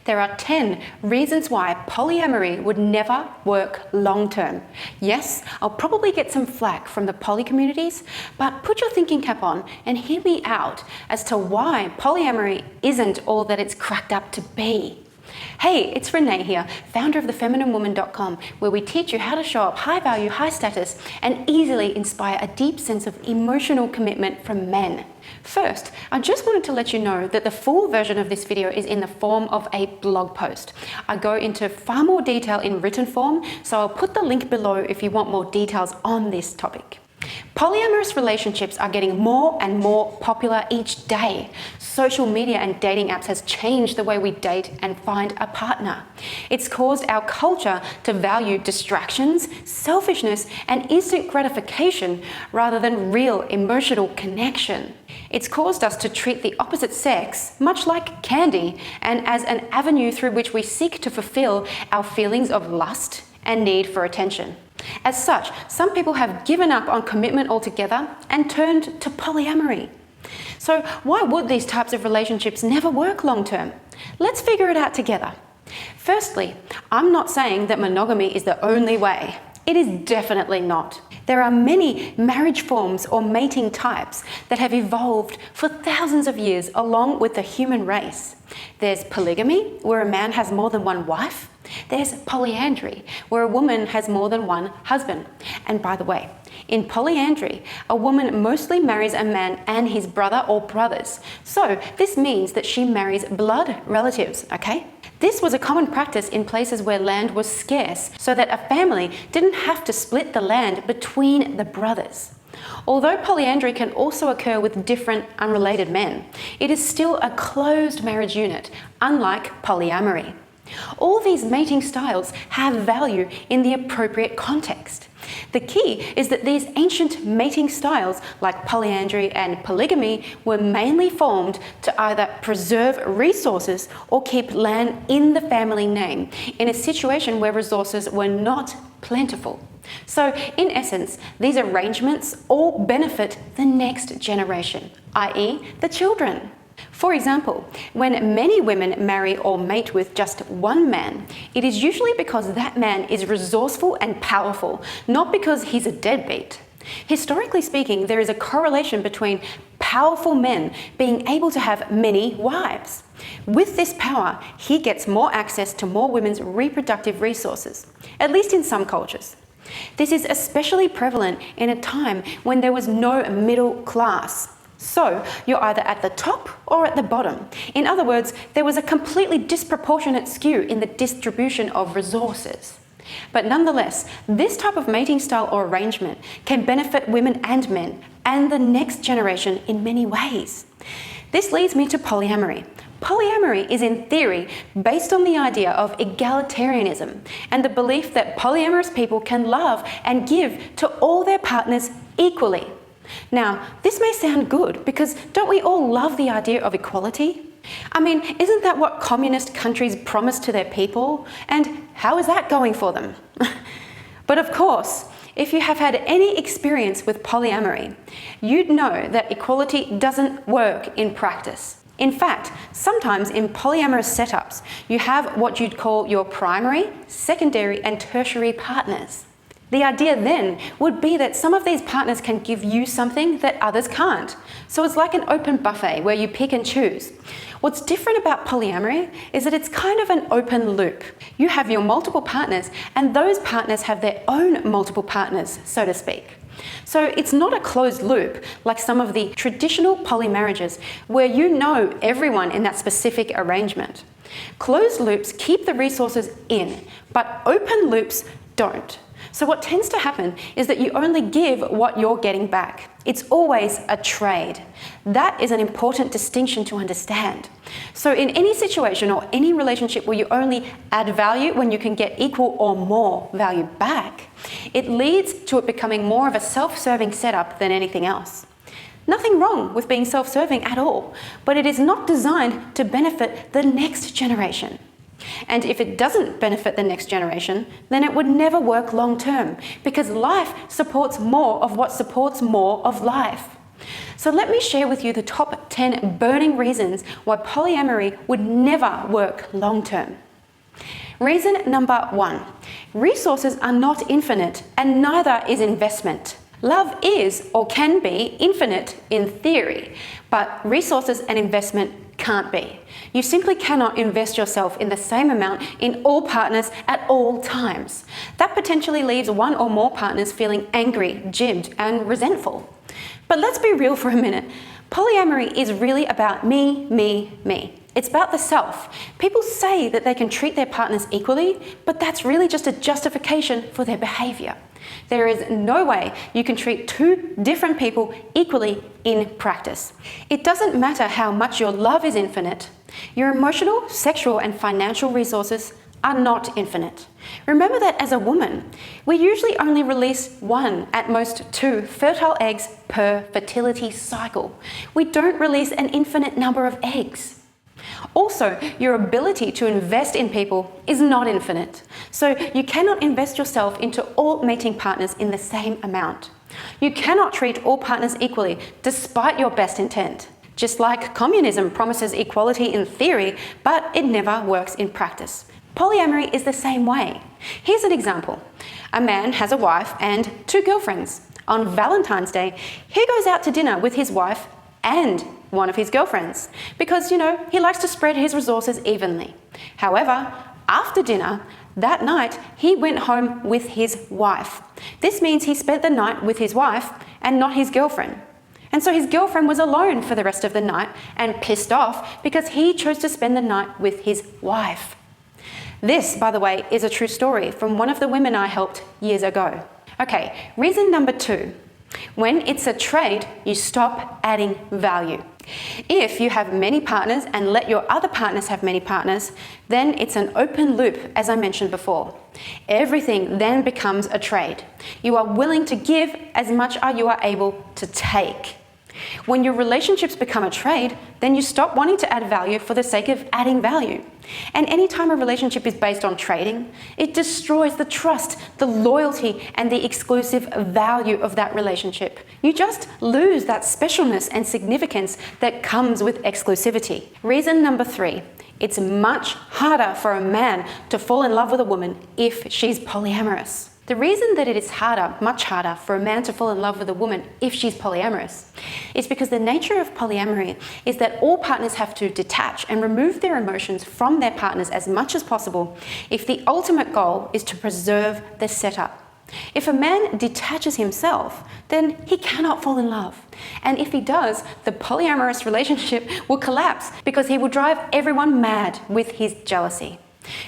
There are 10 reasons why polyamory would never work long term. Yes, I'll probably get some flack from the poly communities, but put your thinking cap on and hear me out as to why polyamory isn't all that it's cracked up to be. Hey, it's Renee here, founder of thefemininewoman.com, where we teach you how to show up high value, high status, and easily inspire a deep sense of emotional commitment from men. First, I just wanted to let you know that the full version of this video is in the form of a blog post. I go into far more detail in written form, so I'll put the link below if you want more details on this topic. Polyamorous relationships are getting more and more popular each day. Social media and dating apps has changed the way we date and find a partner. It's caused our culture to value distractions, selfishness, and instant gratification rather than real emotional connection. It's caused us to treat the opposite sex much like candy and as an avenue through which we seek to fulfill our feelings of lust and need for attention. As such, some people have given up on commitment altogether and turned to polyamory. So why would these types of relationships never work long term? Let's figure it out together. Firstly, I'm not saying that monogamy is the only way. It is definitely not. There are many marriage forms or mating types that have evolved for thousands of years along with the human race. There's polygamy, where a man has more than one wife. There's polyandry, where a woman has more than one husband. And by the way, in polyandry, a woman mostly marries a man and his brother or brothers. So this means that she marries blood relatives, okay? This was a common practice in places where land was scarce, so that a family didn't have to split the land between the brothers. Although polyandry can also occur with different unrelated men, it is still a closed marriage unit, unlike polyamory. All these mating styles have value in the appropriate context. The key is that these ancient mating styles, like polyandry and polygamy, were mainly formed to either preserve resources or keep land in the family name in a situation where resources were not plentiful. So, in essence, these arrangements all benefit the next generation, i.e., the children. For example, when many women marry or mate with just one man, it is usually because that man is resourceful and powerful, not because he's a deadbeat. Historically speaking, there is a correlation between powerful men being able to have many wives. With this power, he gets more access to more women's reproductive resources, at least in some cultures. This is especially prevalent in a time when there was no middle class. So you're either at the top or at the bottom. In other words, there was a completely disproportionate skew in the distribution of resources. But nonetheless, this type of mating style or arrangement can benefit women and men and the next generation in many ways. This leads me to polyamory. Polyamory is in theory based on the idea of egalitarianism and the belief that polyamorous people can love and give to all their partners equally. Now, this may sound good because don't we all love the idea of equality? I mean, isn't that what communist countries promise to their people? And how is that going for them? But of course, if you have had any experience with polyamory, you'd know that equality doesn't work in practice. In fact, sometimes in polyamorous setups, you have what you'd call your primary, secondary, and tertiary partners. The idea then would be that some of these partners can give you something that others can't. So it's like an open buffet where you pick and choose. What's different about polyamory is that it's kind of an open loop. You have your multiple partners and those partners have their own multiple partners, so to speak. So it's not a closed loop like some of the traditional polymarriages where you know everyone in that specific arrangement. Closed loops keep the resources in, but open loops don't. So what tends to happen is that you only give what you're getting back. It's always a trade. That is an important distinction to understand. So in any situation or any relationship where you only add value when you can get equal or more value back, it leads to it becoming more of a self-serving setup than anything else. Nothing wrong with being self-serving at all, but it is not designed to benefit the next generation. And if it doesn't benefit the next generation, then it would never work long term because life supports more of what supports more of life. So So let me share with you the top 10 burning reasons why polyamory would never work long term. Reason number 1, resources are not infinite and neither is investment. Love is or can be infinite in theory, but resources and investment can't be. You simply cannot invest yourself in the same amount in all partners at all times. That potentially leaves one or more partners feeling angry, jibbed, and resentful. But let's be real for a minute. Polyamory is really about me, me, me. It's about the self. People say that they can treat their partners equally, but that's really just a justification for their behavior. There is no way you can treat two different people equally in practice. It doesn't matter how much your love is infinite. Your emotional, sexual, and financial resources are not infinite. Remember that as a woman, we usually only release 1, at most 2, fertile eggs per fertility cycle. We don't release an infinite number of eggs. Also, your ability to invest in people is not infinite. So you cannot invest yourself into all mating partners in the same amount. You cannot treat all partners equally despite your best intent. Just like communism promises equality in theory, but it never works in practice. Polyamory is the same way. Here's an example. A man has a wife and 2 girlfriends. On Valentine's Day, he goes out to dinner with his wife and one of his girlfriends because, he likes to spread his resources evenly. However, after dinner, that night, he went home with his wife. This means he spent the night with his wife and not his girlfriend. And so his girlfriend was alone for the rest of the night and pissed off because he chose to spend the night with his wife. This, by the way, is a true story from one of the women I helped years ago. Okay, reason number 2. When it's a trade, you stop adding value. If you have many partners and let your other partners have many partners, then it's an open loop, as I mentioned before. Everything then becomes a trade. You are willing to give as much as you are able to take. When your relationships become a trade, then you stop wanting to add value for the sake of adding value. And anytime a relationship is based on trading, it destroys the trust, the loyalty, and the exclusive value of that relationship. You just lose that specialness and significance that comes with exclusivity. Reason number 3. It's much harder for a man to fall in love with a woman if she's polyamorous. The reason that it is much harder for a man to fall in love with a woman if she's polyamorous is because the nature of polyamory is that all partners have to detach and remove their emotions from their partners as much as possible if the ultimate goal is to preserve the setup. If a man detaches himself, then he cannot fall in love. And if he does, the polyamorous relationship will collapse because he will drive everyone mad with his jealousy.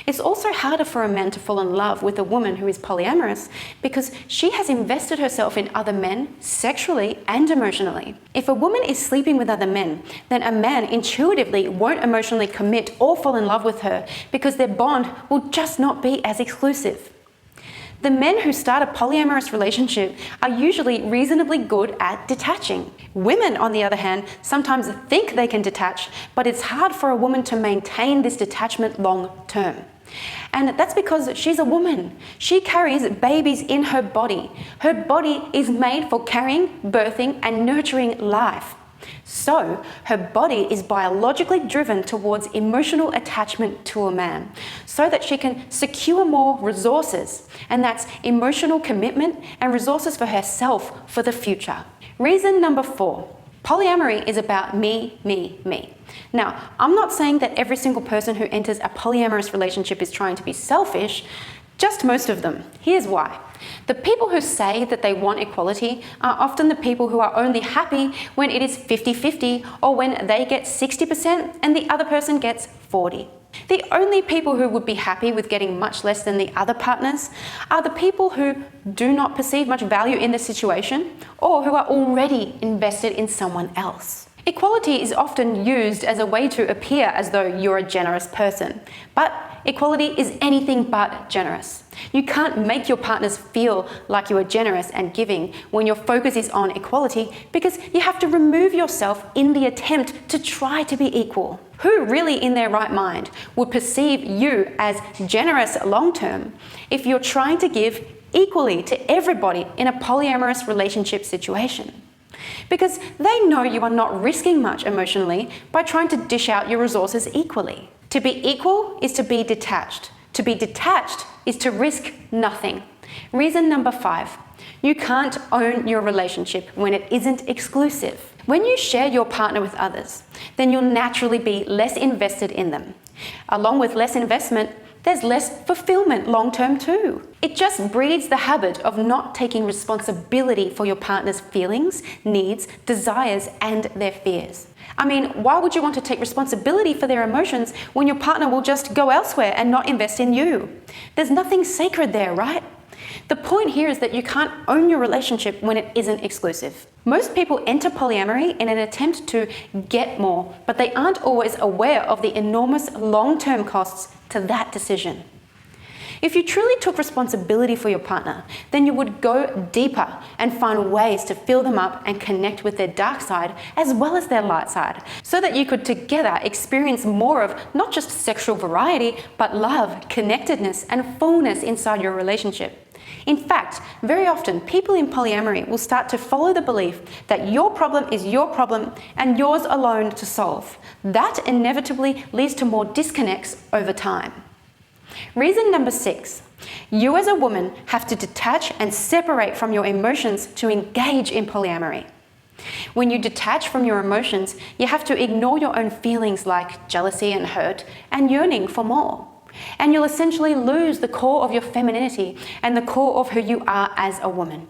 It's also harder for a man to fall in love with a woman who is polyamorous because she has invested herself in other men sexually and emotionally. If a woman is sleeping with other men, then a man intuitively won't emotionally commit or fall in love with her because their bond will just not be as exclusive. The men who start a polyamorous relationship are usually reasonably good at detaching. Women, on the other hand, sometimes think they can detach, but it's hard for a woman to maintain this detachment long term. And that's because she's a woman. She carries babies in her body. Her body is made for carrying, birthing, and nurturing life. So, her body is biologically driven towards emotional attachment to a man so that she can secure more resources, and that's emotional commitment and resources for herself for the future. Reason number 4. Polyamory is about me, me, me. Now, I'm not saying that every single person who enters a polyamorous relationship is trying to be selfish, just most of them. Here's why. The people who say that they want equality are often the people who are only happy when it is 50-50 or when they get 60% and the other person gets 40%. The only people who would be happy with getting much less than the other partners are the people who do not perceive much value in the situation or who are already invested in someone else. Equality is often used as a way to appear as though you're a generous person, but equality is anything but generous. You can't make your partners feel like you are generous and giving when your focus is on equality because you have to remove yourself in the attempt to try to be equal. Who really in their right mind would perceive you as generous long term if you're trying to give equally to everybody in a polyamorous relationship situation? because they know you are not risking much emotionally by trying to dish out your resources equally. To be equal is to be detached. To be detached is to risk nothing. Reason number 5, you can't own your relationship when it isn't exclusive. When you share your partner with others, then you'll naturally be less invested in them. Along with less investment, there's less fulfillment long-term too. It just breeds the habit of not taking responsibility for your partner's feelings, needs, desires, and their fears. I mean, why would you want to take responsibility for their emotions when your partner will just go elsewhere and not invest in you? There's nothing sacred there, right? The point here is that you can't own your relationship when it isn't exclusive. Most people enter polyamory in an attempt to get more, but they aren't always aware of the enormous long-term costs to that decision. If you truly took responsibility for your partner, then you would go deeper and find ways to fill them up and connect with their dark side as well as their light side, so that you could together experience more of not just sexual variety, but love, connectedness, and fullness inside your relationship. In fact, very often people in polyamory will start to follow the belief that your problem is your problem and yours alone to solve. That inevitably leads to more disconnects over time. Reason number 6, you as a woman have to detach and separate from your emotions to engage in polyamory. When you detach from your emotions, you have to ignore your own feelings like jealousy and hurt and yearning for more. And you'll essentially lose the core of your femininity and the core of who you are as a woman.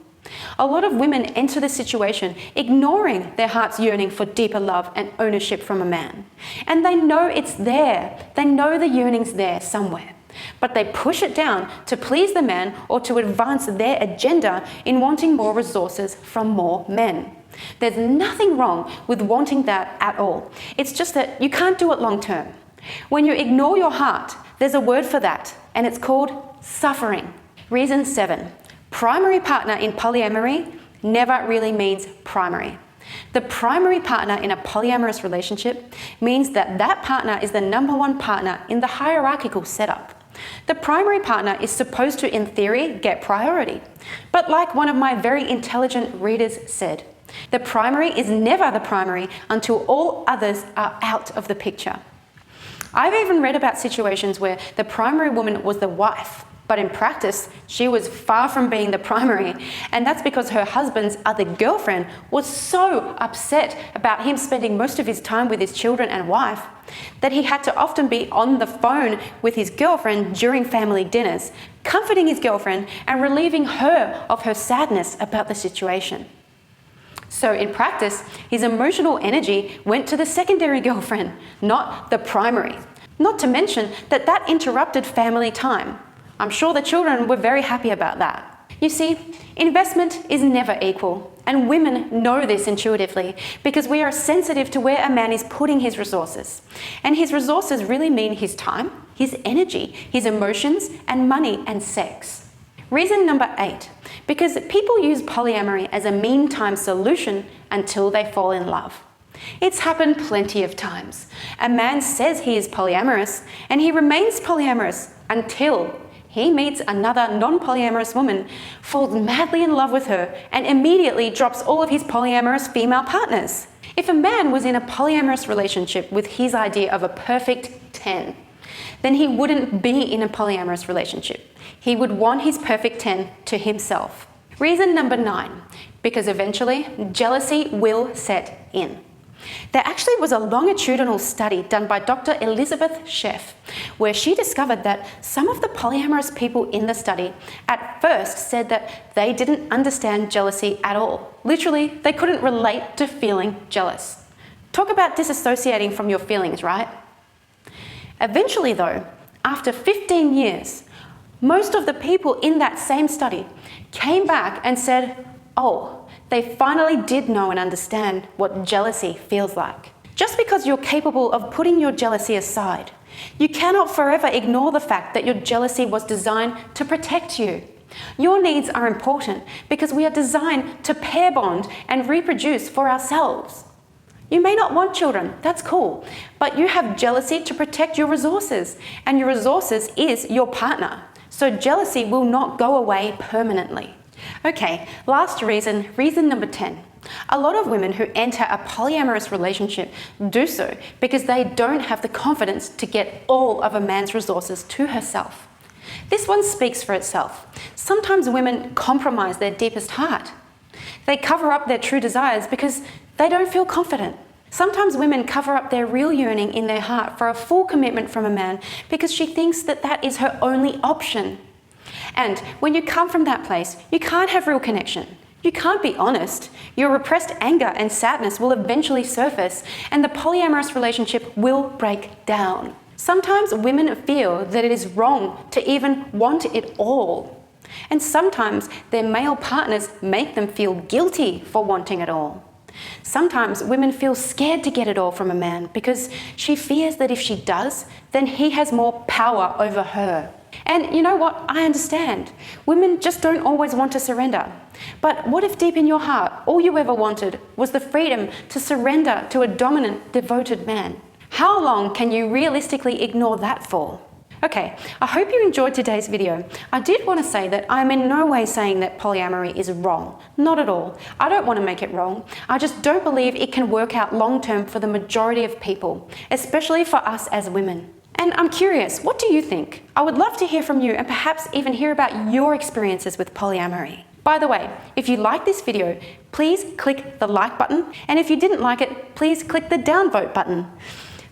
A lot of women enter this situation ignoring their heart's yearning for deeper love and ownership from a man. And they know it's there. They know the yearning's there somewhere. But they push it down to please the man or to advance their agenda in wanting more resources from more men. There's nothing wrong with wanting that at all. It's just that you can't do it long term. When you ignore your heart, there's a word for that, and it's called suffering. Reason 7, primary partner in polyamory never really means primary. The primary partner in a polyamorous relationship means that that partner is the number one partner in the hierarchical setup. The primary partner is supposed to, in theory, get priority. But like one of my very intelligent readers said, the primary is never the primary until all others are out of the picture. I've even read about situations where the primary woman was the wife, but in practice, she was far from being the primary, and that's because her husband's other girlfriend was so upset about him spending most of his time with his children and wife that he had to often be on the phone with his girlfriend during family dinners, comforting his girlfriend and relieving her of her sadness about the situation. So in practice, his emotional energy went to the secondary girlfriend, not the primary. Not to mention that that interrupted family time. I'm sure the children were very happy about that. You see, investment is never equal, and women know this intuitively because we are sensitive to where a man is putting his resources. And his resources really mean his time, his energy, his emotions, and money and sex. Reason number 8, because people use polyamory as a meantime solution until they fall in love. It's happened plenty of times. A man says he is polyamorous and he remains polyamorous until he meets another non-polyamorous woman, falls madly in love with her, and immediately drops all of his polyamorous female partners. If a man was in a polyamorous relationship with his idea of a perfect 10, then he wouldn't be in a polyamorous relationship. He would want his perfect 10 to himself. Reason number 9, because eventually jealousy will set in. There actually was a longitudinal study done by Dr. Elizabeth Sheff, where she discovered that some of the polyamorous people in the study at first said that they didn't understand jealousy at all. Literally, they couldn't relate to feeling jealous. Talk about disassociating from your feelings, right? Eventually though, after 15 years, most of the people in that same study came back and said, oh, they finally did know and understand what jealousy feels like. Just because you're capable of putting your jealousy aside, you cannot forever ignore the fact that your jealousy was designed to protect you. Your needs are important because we are designed to pair bond and reproduce for ourselves. You may not want children, that's cool, but you have jealousy to protect your resources, and your resources is your partner. So jealousy will not go away permanently. Okay, last reason, reason number 10. A lot of women who enter a polyamorous relationship do so because they don't have the confidence to get all of a man's resources to herself. This one speaks for itself. Sometimes women compromise their deepest heart. They cover up their true desires because they don't feel confident. Sometimes women cover up their real yearning in their heart for a full commitment from a man because she thinks that that is her only option. And when you come from that place, you can't have real connection. You can't be honest. Your repressed anger and sadness will eventually surface, and the polyamorous relationship will break down. Sometimes women feel that it is wrong to even want it all. And sometimes their male partners make them feel guilty for wanting it all. Sometimes women feel scared to get it all from a man because she fears that if she does, then he has more power over her. And you know what? I understand. Women just don't always want to surrender. But what if deep in your heart, all you ever wanted was the freedom to surrender to a dominant, devoted man? How long can you realistically ignore that for? Okay, I hope you enjoyed today's video. I did want to say that I'm in no way saying that polyamory is wrong. Not at all. I don't want to make it wrong. I just don't believe it can work out long term for the majority of people, especially for us as women. And I'm curious, what do you think? I would love to hear from you and perhaps even hear about your experiences with polyamory. By the way, if you like this video, please click the like button. And if you didn't like it, please click the downvote button.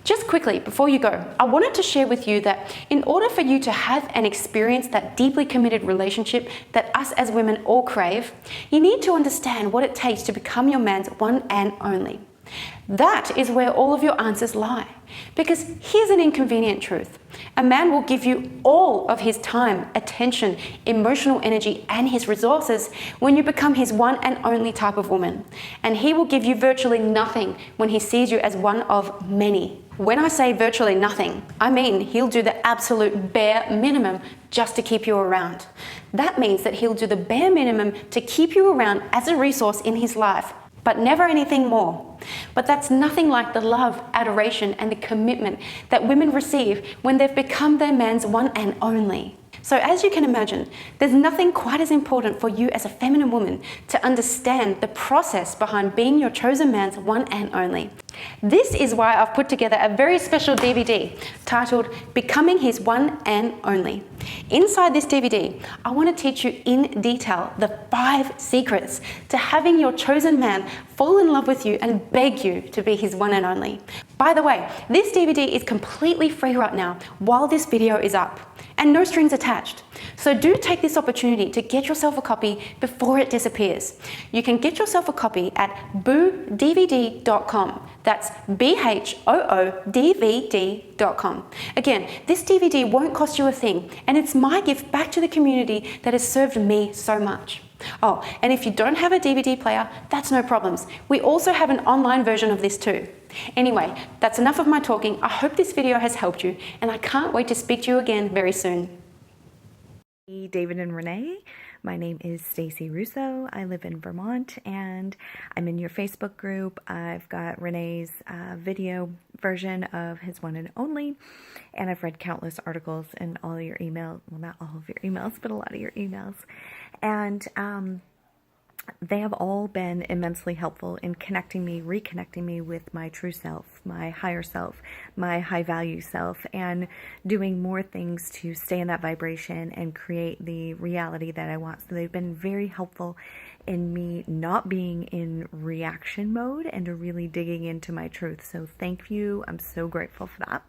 Just quickly, before you go, I wanted to share with you that in order for you to have and experience that deeply committed relationship that us as women all crave, you need to understand what it takes to become your man's one and only. That is where all of your answers lie. Because here's an inconvenient truth. A man will give you all of his time, attention, emotional energy, and his resources when you become his one and only type of woman. And he will give you virtually nothing when he sees you as one of many. When I say virtually nothing, I mean he'll do the absolute bare minimum just to keep you around. That means that he'll do the bare minimum to keep you around as a resource in his life, but never anything more. But that's nothing like the love, adoration, and the commitment that women receive when they've become their man's one and only. So as you can imagine, there's nothing quite as important for you as a feminine woman to understand the process behind being your chosen man's one and only. This is why I've put together a very special DVD titled Becoming His One and Only. Inside this DVD, I want to teach you in detail the 5 secrets to having your chosen man fall in love with you and beg you to be his one and only. By the way, this DVD is completely free right now while this video is up, and no strings attached. So do take this opportunity to get yourself a copy before it disappears. You can get yourself a copy at boodvd.com. That's BHOODVD.com. Again, this DVD won't cost you a thing, and it's my gift back to the community that has served me so much. Oh, and if you don't have a DVD player, that's no problems. We also have an online version of this too. Anyway, that's enough of my talking. I hope this video has helped you, and I can't wait to speak to you again very soon. Hey David and Renee, my name is Stacy Russo. I live in Vermont and I'm in your Facebook group. I've got Renee's video version of his one and only, and I've read countless articles and all your emails, well not all of your emails, but a lot of your emails. And they have all been immensely helpful in connecting me, reconnecting me with my true self, my higher self, my high value self, and doing more things to stay in that vibration and create the reality that I want. So they've been very helpful in me not being in reaction mode and to really digging into my truth. So thank you. I'm so grateful for that.